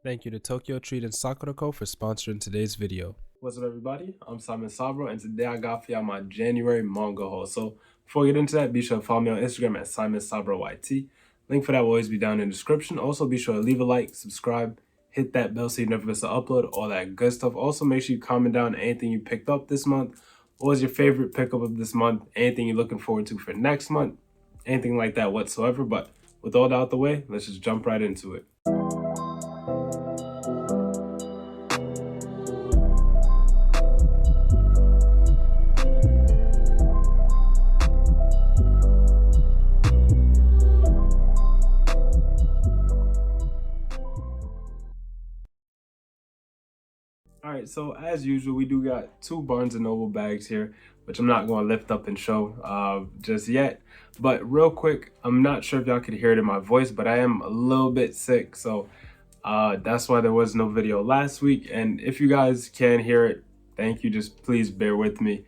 Thank you to Tokyo Treat and Sakuraco for sponsoring today's video. What's up, everybody? I'm Simon Sabro, and today I got for y'all my January manga haul. So before we get into that, be sure to follow me on Instagram at Simon Sabro YT. Link for that will always be down in the description. Also, be sure to leave a like, subscribe, hit that bell so you never miss an upload, all that good stuff. Also, make sure you comment down anything you picked up this month. What was your favorite pickup of this month? Anything you're looking forward to for next month? Anything like that whatsoever. But with all that out the way, let's just jump right into it. All right, so as usual, we do got two Barnes& and Noble bags here, which I'm not going to lift up and show just yet. But real quick, I'm not sure if y'all could hear it in my voice, but I am a little bit sick, so that's why there was no video last week. And if you guys can hear it, thank you. Just please bear with me.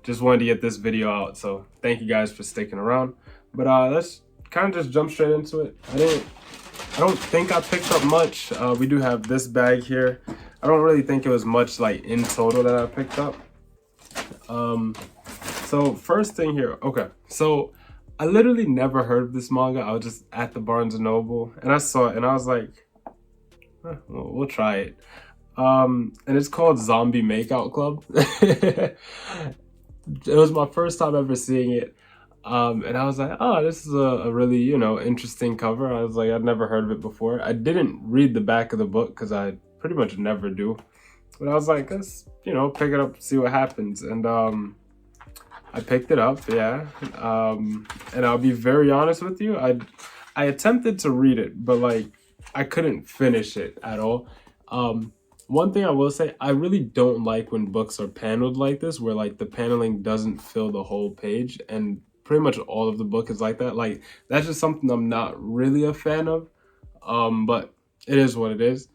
Just wanted to get this video out, so thank you guys for sticking around. But let's kind of just jump straight into it. I don't think I picked up much. We do have this bag here. I don't really think it was much like in total that I picked up. So first thing here, okay. So I literally never heard of this manga. I was just at the Barnes& and Noble and I saw it and I was like, we'll try it. And it's called Zombie Makeout Club. It was my first time ever seeing it. And I was like, oh, this is a really, interesting cover. I was like, I'd never heard of it before. I didn't read the back of the book because I pretty much never do. But I was like, let's, pick it up, see what happens. And I picked it up, yeah. And I'll be very honest with you. I attempted to read it, but like, I couldn't finish it at all. One thing I will say, I really don't like when books are paneled like this, where like the paneling doesn't fill the whole page, and pretty much all of the book is like that. Like, that's just something I'm not really a fan of. But it is what it is.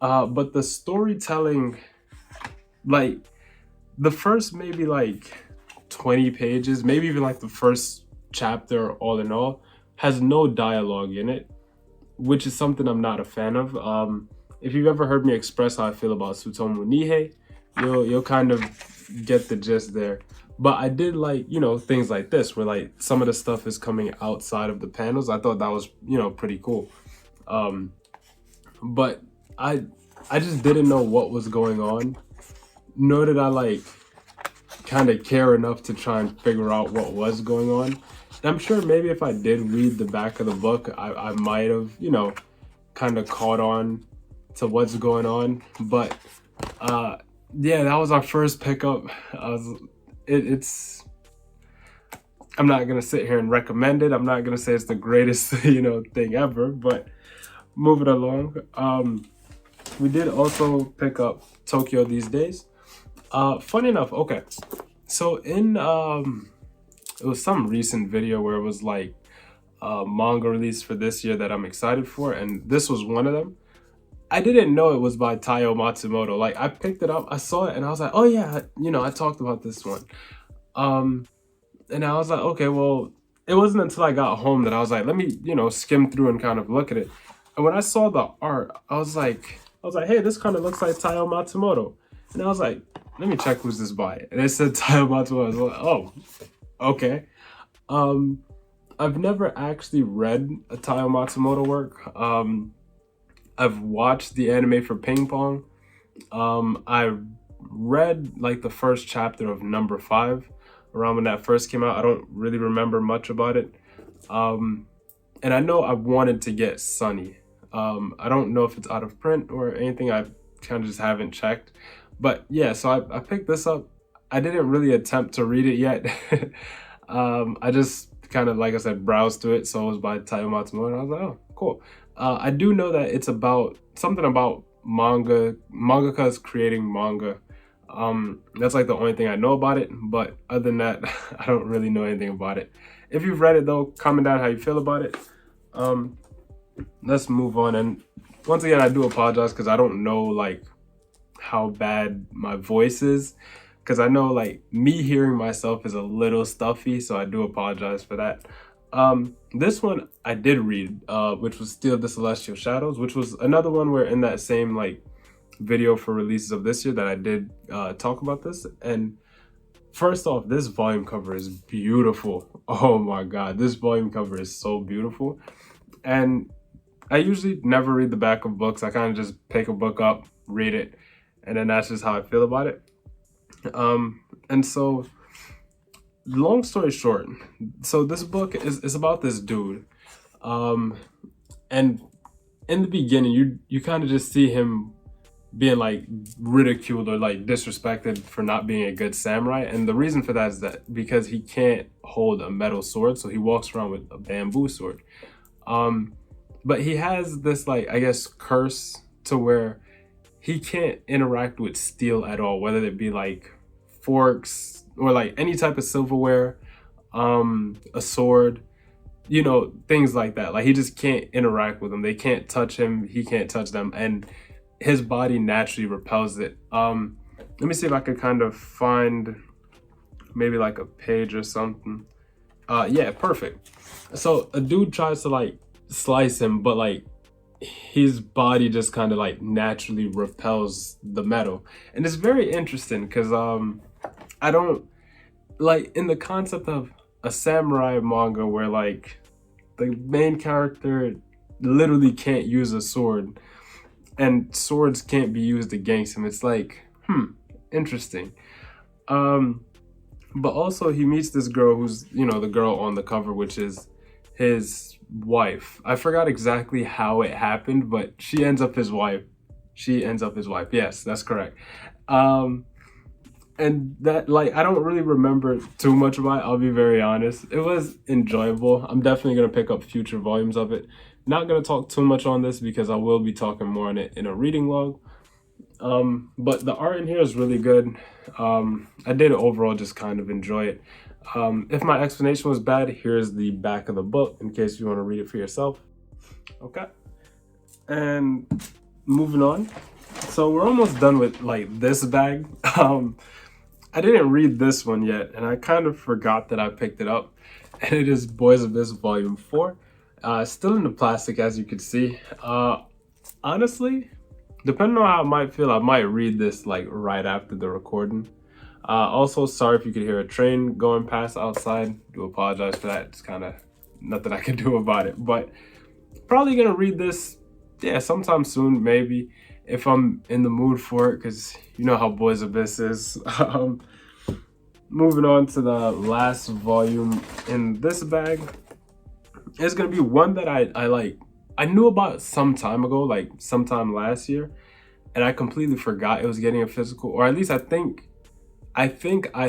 But the storytelling, like the first maybe like 20 pages, maybe even like the first chapter all in all, has no dialogue in it, which is something I'm not a fan of. If you've ever heard me express how I feel about Tsutomu Nihei, you'll kind of get the gist there. But I did like, things like this where like some of the stuff is coming outside of the panels. I thought that was, pretty cool. But I just didn't know what was going on, nor did I like kind of care enough to try and figure out what was going on. And I'm sure maybe if I did read the back of the book, I might have, kind of caught on to what's going on. But yeah, that was our first pickup. It's I'm not gonna sit here and recommend it. I'm not gonna say it's the greatest thing ever, but moving along. We did also pick up Tokyo These Days. Funny enough, okay, so in it was some recent video where it was like manga release for this year that I'm excited for, and this was one of them. I didn't know it was by Taiyo Matsumoto. Like, I picked it up, I saw it, and I was like, oh yeah, I talked about this one. And I was like, okay, well, it wasn't until I got home that I was like, let me, skim through and kind of look at it. And when I saw the art, I was like, hey, this kind of looks like Taiyo Matsumoto. And I was like, let me check who's this by. And it said Taiyo Matsumoto. I was like, oh, okay. I've never actually read a Taiyo Matsumoto work. I've watched the anime for Ping Pong. I read like the first chapter of number 5 around when that first came out. I don't really remember much about it. And I know I wanted to get Sunny. I don't know if it's out of print or anything. I kind of just haven't checked. But yeah, so I picked this up. I didn't really attempt to read it yet. I just kind of, like I said, browsed through it. So it was by Taiyo Matsumoto. I was like, oh, cool. I do know that it's about something about mangakas creating manga. That's like the only thing I know about it, but other than that, I don't really know anything about it. If you've read it though, comment down how you feel about it. Let's move on. And once again, I do apologize because I don't know like how bad my voice is, because I know like me hearing myself is a little stuffy, so I do apologize for that. This one I did read, which was Steal the Celestial Shadows, which was another one where in that same like video for releases of this year that I did talk about this. And first off, this volume cover is beautiful. Oh my god, this volume cover is so beautiful. And I usually never read the back of books. I kind of just pick a book up, read it, and then that's just how I feel about it. And so, long story short, so this book is about this dude. And in the beginning, you kind of just see him being like ridiculed or like disrespected for not being a good samurai. And the reason for that is that because he can't hold a metal sword, so he walks around with a bamboo sword. But he has this like, I guess, curse to where he can't interact with steel at all, whether it be like forks or like any type of silverware, a sword, you know, things like that. Like he just can't interact with them. They can't touch him. He can't touch them. And his body naturally repels it. Let me see if I could kind of find maybe like a page or something. Yeah, perfect. So a dude tries to like slice him, but like his body just kind of like naturally repels the metal. And it's very interesting because I don't like in the concept of a samurai manga where like the main character literally can't use a sword and swords can't be used against him. It's like, interesting. But also he meets this girl who's, you know, the girl on the cover, which is his wife. I forgot exactly how it happened, but she ends up his wife. She ends up his wife. Yes, that's correct. And that, like, I don't really remember too much about it, I'll be very honest. It was enjoyable. I'm definitely going to pick up future volumes of it. Not going to talk too much on this because I will be talking more on it in a reading log. But the art in here is really good. I did overall just kind of enjoy it. If my explanation was bad, here's the back of the book in case you want to read it for yourself. Okay. And moving on. So we're almost done with like this bag. I didn't read this one yet, and I kind of forgot that I picked it up. And it is Boys Abyss Volume 4. Still in the plastic, as you can see. Honestly, depending on how I might feel, I might read this like right after the recording. Also, sorry if you could hear a train going past outside. Do apologize for that. It's kind of nothing I can do about it. But probably gonna read this, yeah, sometime soon, maybe, if I'm in the mood for it, because you know how Boys Abyss is. Moving on to the last volume in this bag. It's gonna be one that I knew about some time ago, like sometime last year, and I completely forgot it was getting a physical, or at least I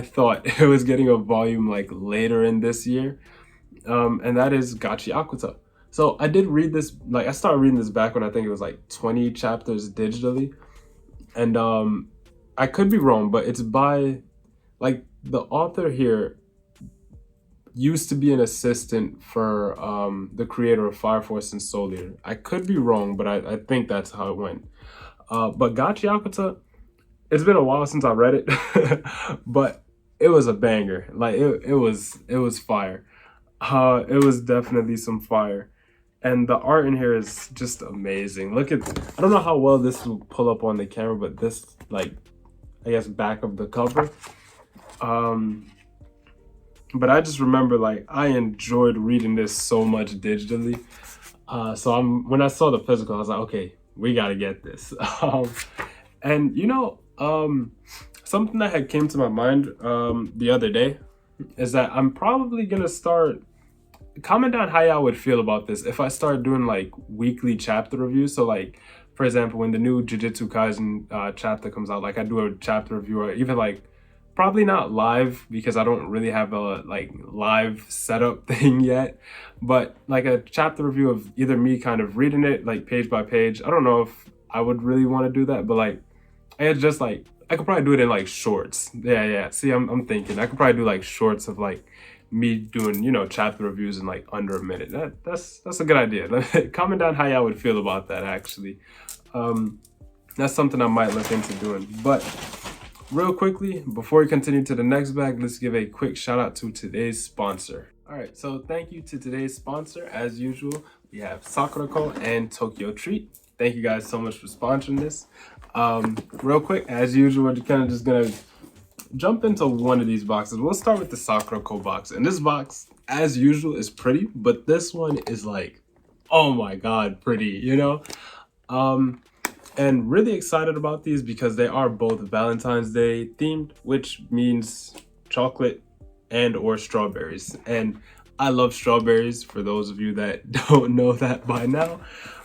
thought it was getting a volume like later in this year, and that is Gachi Akuta. So I did read this, like I started reading this back when I think it was like 20 chapters digitally, and I could be wrong, but it's by, like, the author here used to be an assistant for the creator of Fire Force and Soul Eater. I could be wrong, but I think that's how it went. But Gachi Akuta, it's been a while since I read it, but it was a banger. Like it was fire. It was definitely some fire. And the art in here is just amazing. Look at, I don't know how well this will pull up on the camera, but this, like, I guess back of the cover. But I just remember, like, I enjoyed reading this so much digitally. So when I saw the physical, I was like, okay, we gotta get this. And you know, something that had came to my mind the other day is that I'm probably gonna start, comment down how y'all would feel about this if I start doing like weekly chapter reviews. So like, for example, when the new Jujutsu Kaisen chapter comes out, like I do a chapter review, or even like, probably not live because I don't really have a like live setup thing yet, but like a chapter review of either me kind of reading it like page by page. I don't know if I would really want to do that, but like, it's just like, I could probably do it in like shorts. Yeah. See, I'm thinking I could probably do like shorts of like me doing, you know, chapter reviews in like under a minute. That's a good idea. Comment down how y'all would feel about that, actually. That's something I might look into doing. But real quickly, before we continue to the next bag, let's give a quick shout out to today's sponsor. All right, so thank you to today's sponsor. As usual, we have Sakuraco and Tokyo Treat. Thank you guys so much for sponsoring this. Real quick, as usual, we're kind of just gonna jump into one of these boxes. We'll start with the Sakuraco box. And this box, as usual, is pretty, but this one is like, oh my god, pretty, you know? And really excited about these because they are both Valentine's Day themed, which means chocolate and or strawberries. And I love strawberries, for those of you that don't know that by now.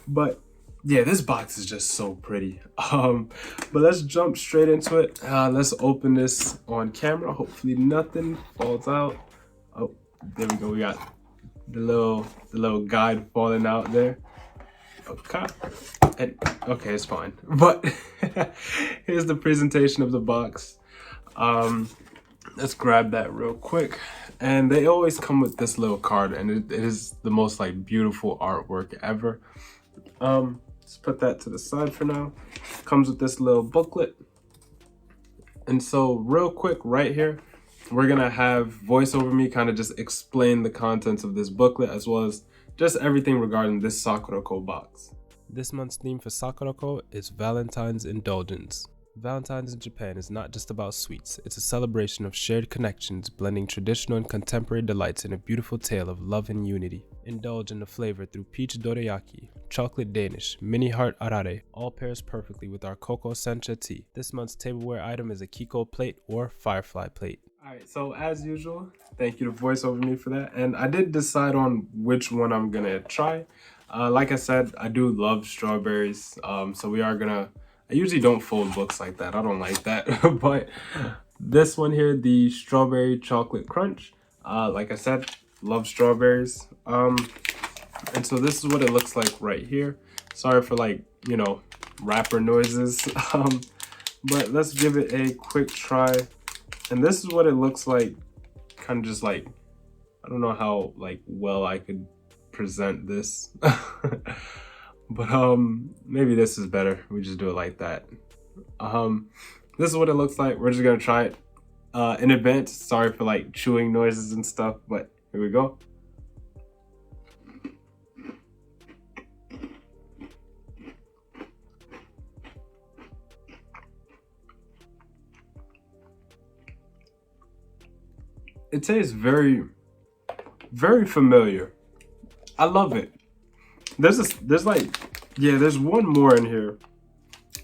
But yeah, this box is just so pretty. But let's jump straight into it. Let's open this on camera. Hopefully nothing falls out. Oh, there we go. We got the little guide falling out there. Okay. And okay, it's fine. But here's the presentation of the box. Let's grab that real quick. And they always come with this little card, and it is the most like beautiful artwork ever. Let's put that to the side for now. Comes with this little booklet. And so real quick right here, we're gonna have voiceover me kind of just explain the contents of this booklet as well as just everything regarding this Sakuraco box. This month's theme for Sakuraco is Valentine's Indulgence. Valentine's in Japan is not just about sweets, it's a celebration of shared connections, blending traditional and contemporary delights in a beautiful tale of love and unity. Indulge in the flavor through peach dorayaki, chocolate Danish, mini heart arare, all pairs perfectly with our cocoa sencha tea. This month's tableware item is a Kiko plate or firefly plate. Alright, so as usual, thank you to voiceover me for that. And I did decide on which one I'm gonna try. Like I said, I do love strawberries, so we are gonna... I usually don't fold books like that. I don't like that. But this one here, the Strawberry Chocolate Crunch, like I said, love strawberries. And so this is what it looks like right here. Sorry for like, you know, wrapper noises. But let's give it a quick try. And this is what it looks like, kind of just like, I don't know how like well I could present this. But maybe this is better. We just do it like that. This is what it looks like. We're just gonna try it in advance. Sorry for like chewing noises and stuff, but here we go. It tastes very, very familiar. I love it. There's like, yeah, there's one more in here,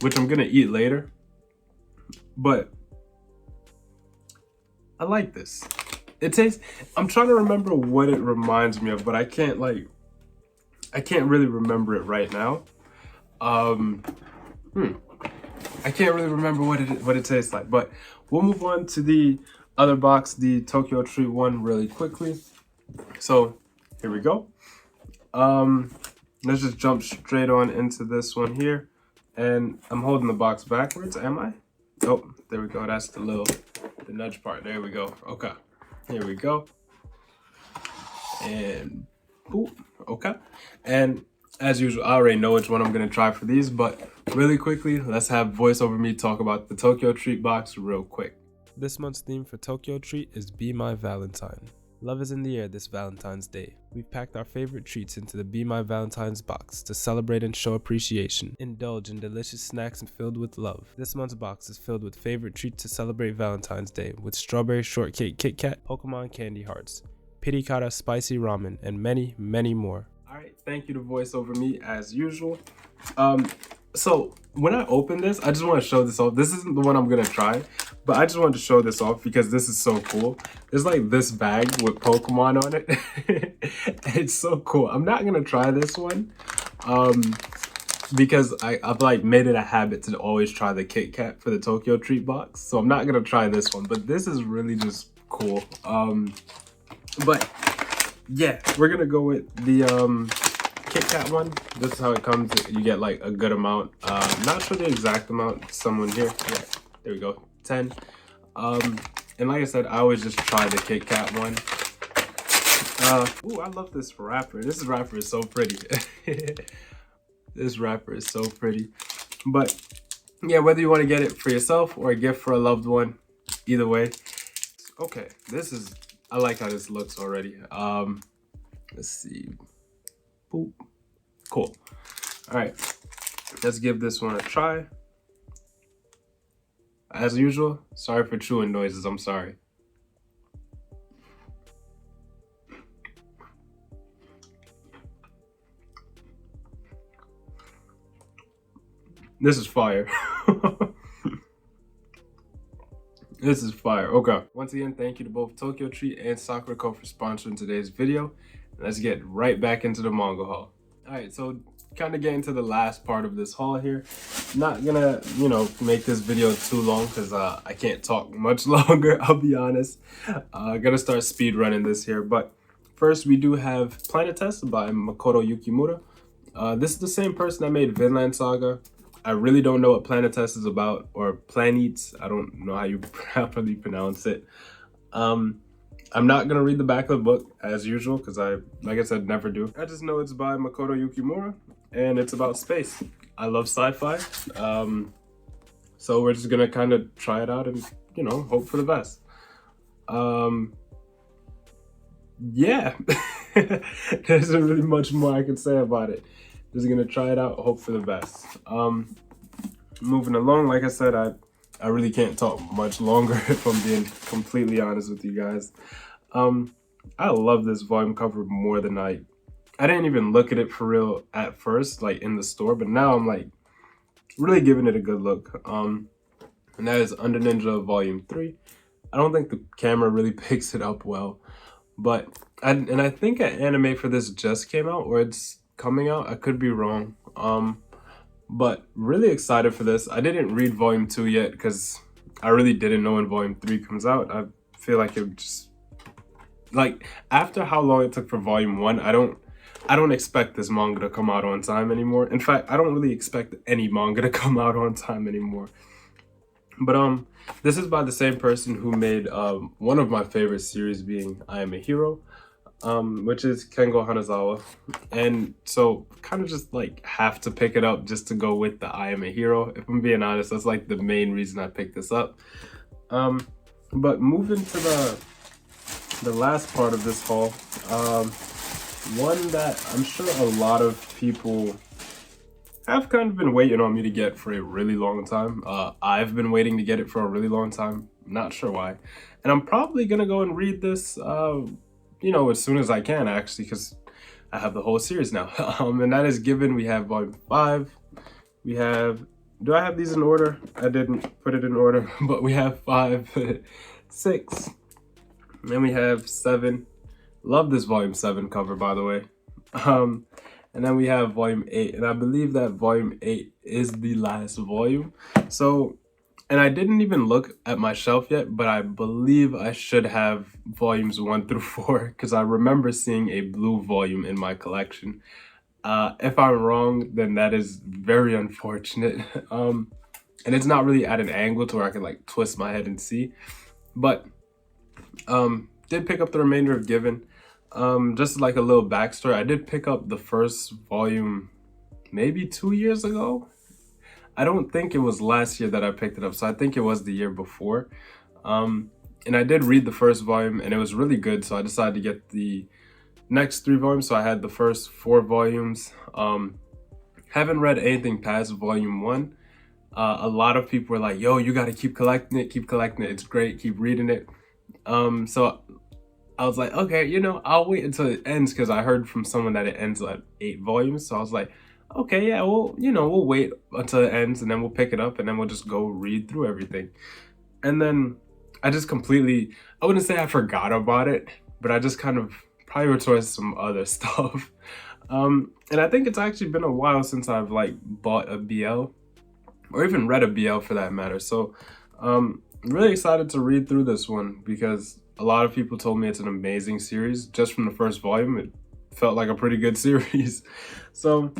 which I'm gonna eat later. But I like this. It tastes, I'm trying to remember what it reminds me of, but I can't really remember it right now. I can't really remember what it tastes like, but we'll move on to the other box, the Tokyo Treat one, really quickly. So here we go. Let's just jump straight on into this one here. And I'm holding the box backwards, am I? Oh, there we go. That's the nudge part. There we go. Okay. Here we go. And boop. Okay. And as usual, I already know which one I'm going to try for these, but really quickly, let's have voiceover me talk about the Tokyo Treat box real quick. This month's theme for Tokyo Treat is Be My Valentine. Love is in the air this Valentine's Day. We've packed our favorite treats into the Be My Valentine's box to celebrate and show appreciation. Indulge in delicious snacks and filled with love. This month's box is filled with favorite treats to celebrate Valentine's Day with strawberry shortcake Kit Kat, Pokemon candy hearts, pirikara spicy ramen, and many, many more. Alright, thank you to voiceover me as usual. So when I open this, I just want to show this off. This isn't the one I'm gonna try, but I just wanted to show this off because this is so cool. There's like this bag with Pokemon on it. It's so cool. I'm not gonna try this one because I've like made it a habit to always try the Kit Kat for the Tokyo Treat box. So I'm not gonna try this one, but this is really just cool. But yeah, we're gonna go with the Kit Kat one. This is how it comes. You get like a good amount. Not sure the exact amount. Someone here. Yeah, there we go. 10. And like I said, I always just try the Kit Kat one. Ooh, I love this wrapper. This wrapper is so pretty. This wrapper is so pretty. But yeah, whether you want to get it for yourself or a gift for a loved one, either way. Okay, this is I like how this looks already. Let's see. Boop. Cool. All right, let's give this one a try. As usual, sorry for chewing noises, I'm sorry. This is fire. This is fire. Okay. Once again, thank you to both Tokyo Treat and Sakuraco for sponsoring today's video. Let's get right back into the manga haul. Alright, so kind of getting to the last part of this haul here. Not gonna, make this video too long because I can't talk much longer, I'll be honest. Gonna start speed running this here. But first, we do have Planet Test by Makoto Yukimura. This is the same person that made Vinland Saga. I really don't know what Planet Test is about, or Planets. I don't know how you properly pronounce it. I'm not gonna read the back of the book as usual because like I said, never do. I just know it's by Makoto Yukimura and it's about space. I love sci-fi, so we're just gonna kind of try it out and hope for the best. Yeah, there isn't really much more I can say about it. Just gonna try it out, hope for the best. Moving along, like I said, I really can't talk much longer if I'm being completely honest with you guys. I love this volume cover more than I didn't even look at it for real at first, like in the store, but now I'm like really giving it a good look. And that is Under Ninja Volume 3. I don't think the camera really picks it up well, but I think an anime for this just came out, or it's coming out. I could be wrong. But really excited for this. I didn't read Volume 2 yet because I really didn't know when Volume 3 comes out. I feel like it just, like, after how long it took for Volume 1, I don't expect this manga to come out on time anymore. In fact, I don't really expect any manga to come out on time anymore. But this is by the same person who made one of my favorite series, being I Am a Hero, which is Kengo Hanazawa. And so kind of just like have to pick it up just to go with the I Am a Hero. If I'm being honest, that's like the main reason I picked this up. But moving to the last part of this haul, one that I'm sure a lot of people have kind of been waiting on me to get for a really long time. I've been waiting to get it for a really long time. Not sure why. And I'm probably gonna go and read this as soon as I can, actually, because I have the whole series now. And that is Given. We have Volume 5. We have, do I have these in order? I didn't put it in order, but we have 5, 6, and we have 7. Love this Volume 7 cover, by the way. And then we have Volume 8, and I believe that Volume 8 is the last volume. So, and I didn't even look at my shelf yet, but I believe I should have Volumes 1 through 4, because I remember seeing a blue volume in my collection. If I'm wrong, then that is very unfortunate. And it's not really at an angle to where I can like twist my head and see. But did pick up the remainder of Given. Just like a little backstory, I did pick up the first volume maybe 2 years ago. I don't think it was last year that I picked it up, so I think it was the year before. And I did read the first volume and it was really good, so I decided to get the next 3 volumes. So I had the first 4 volumes. Haven't read anything past Volume 1. A lot of people were like, yo, you gotta keep collecting it, it's great, keep reading it. So I was like, okay, I'll wait until it ends, because I heard from someone that it ends at 8 volumes. So I was like, okay, yeah, well, we'll wait until it ends and then we'll pick it up and then we'll just go read through everything. And then I just completely, I wouldn't say I forgot about it, but I just kind of prioritized some other stuff. And I think it's actually been a while since I've like bought a BL, or even read a BL for that matter. So I'm really excited to read through this one, because a lot of people told me it's an amazing series. Just from the first volume, it felt like a pretty good series. So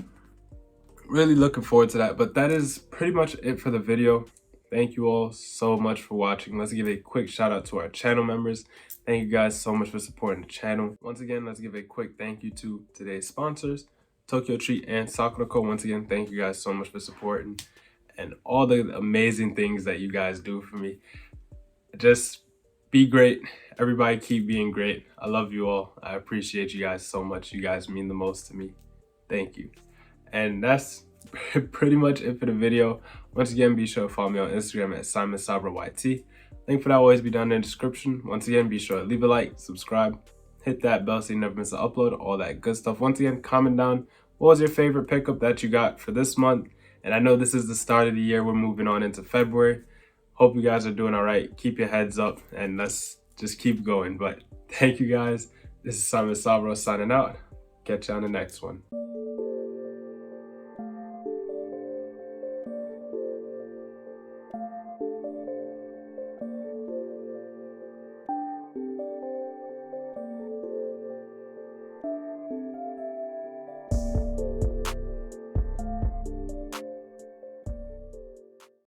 really looking forward to that. But that is pretty much it for the video. Thank you all so much for watching. Let's give a quick shout out to our channel members. Thank you guys so much for supporting the channel. Once again, let's give a quick thank you to today's sponsors, Tokyo Treat and Sakuraco. Once again, thank you guys so much for supporting and all the amazing things that you guys do for me. Just Be great. Everybody keep being great. I love you all. I appreciate you guys so much. You guys mean the most to me. Thank you. And that's pretty much it for the video. Once again, be sure to follow me on Instagram at SimonSabraYT. Link for that will always be down in the description. Once again, be sure to leave a like, subscribe, hit that bell so you never miss an upload, all that good stuff. Once again, comment down what was your favorite pickup that you got for this month. And I know this is the start of the year. We're moving on into February. Hope you guys are doing all right. Keep your heads up and let's just keep going. But thank you guys. This is Simon Sabro signing out. Catch you on the next one.